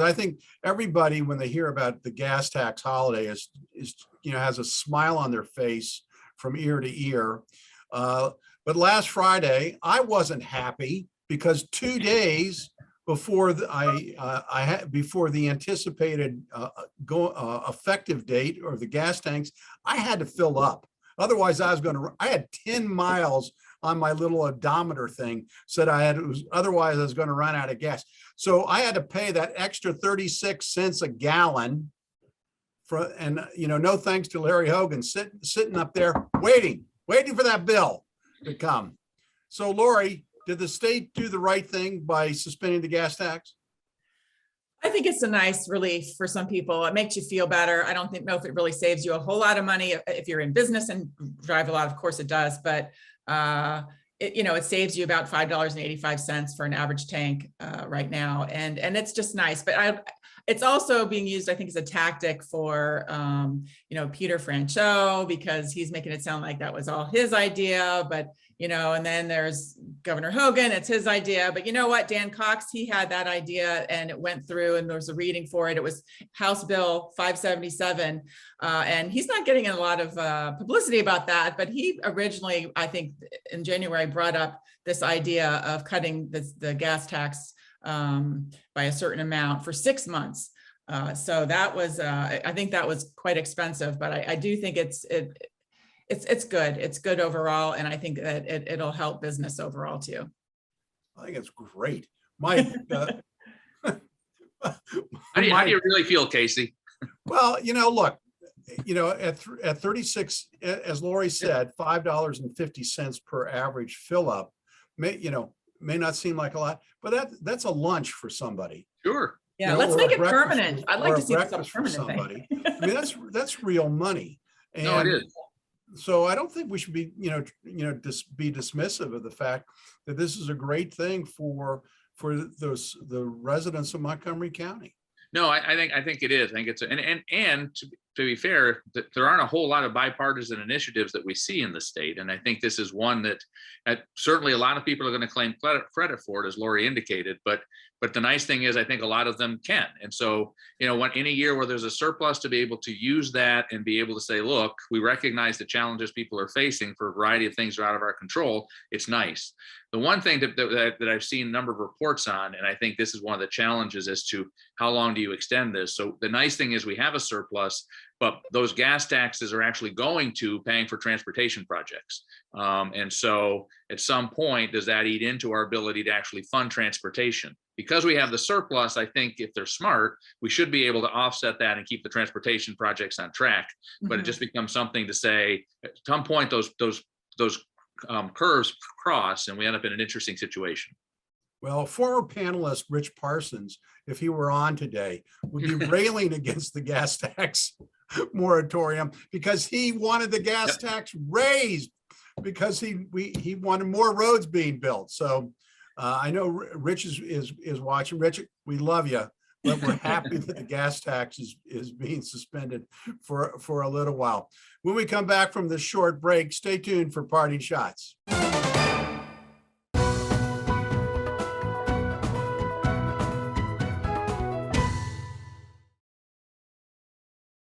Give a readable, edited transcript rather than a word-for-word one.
I think everybody, when they hear about the gas tax holiday, is has a smile on their face from ear to ear. But last Friday, I wasn't happy because 2 days before before the anticipated effective date or the gas tanks, I had to fill up. Otherwise, I had 10 miles on my little odometer thing, said otherwise I was going to run out of gas. So I had to pay that extra 36 cents a gallon no thanks to Larry Hogan sitting up there waiting for that bill to come. So Laurie, did the state do the right thing by suspending the gas tax? I think it's a nice relief for some people. It makes you feel better. I don't know if it really saves you a whole lot of money if you're in business and drive a lot. Of course it does, but it saves you about $5.85 for an average tank right now, and it's just nice. But it's also being used, I think, as a tactic for Peter Franchot, because he's making it sound like that was all his idea. But and then there's Governor Hogan, it's his idea. But you know what, Dan Cox, he had that idea and it went through and there was a reading for it. It was House Bill 577. And he's not getting a lot of publicity about that, but he originally, I think in January, brought up this idea of cutting the gas tax by a certain amount for 6 months. So that was, I think that was quite expensive, but I do think it's good. It's good overall. And I think that it'll help business overall too. I think it's great. Mike, how do you really feel, Casey? Well, look, at 36, as Laurie said, $5.50 per average fill up may not seem like a lot, but that's a lunch for somebody. Sure. Yeah, let's make it permanent. I'd like to see this a permanent thing. I mean, that's real money. And no, it is. So I don't think we should be, be dismissive of the fact that this is a great thing for the residents of Montgomery County. No, I think it is. I think it's and to be fair, there aren't a whole lot of bipartisan initiatives that we see in the state, and I think this is one that certainly a lot of people are going to claim credit for it, as Laurie indicated. But the nice thing is, I think a lot of them can. And so, when in a year where there's a surplus, to be able to use that and be able to say, look, we recognize the challenges people are facing for a variety of things that are out of our control. It's nice. The one thing that I've seen a number of reports on, and I think this is one of the challenges as to how long do you extend this. So the nice thing is we have a surplus, but those gas taxes are actually going to paying for transportation projects. And so at some point, does that eat into our ability to actually fund transportation? Because we have the surplus, I think if they're smart, we should be able to offset that and keep the transportation projects on track. But it just becomes something to say, at some point, those curves cross and we end up in an interesting situation. Well, former panelist Rich Parsons, if he were on today, would be railing against the gas tax moratorium because he wanted the gas tax raised because he wanted more roads being built. So I know Rich is watching. Rich, we love you, but we're happy that the gas tax is being suspended for a little while. When we come back from this short break, stay tuned for Parting Shots.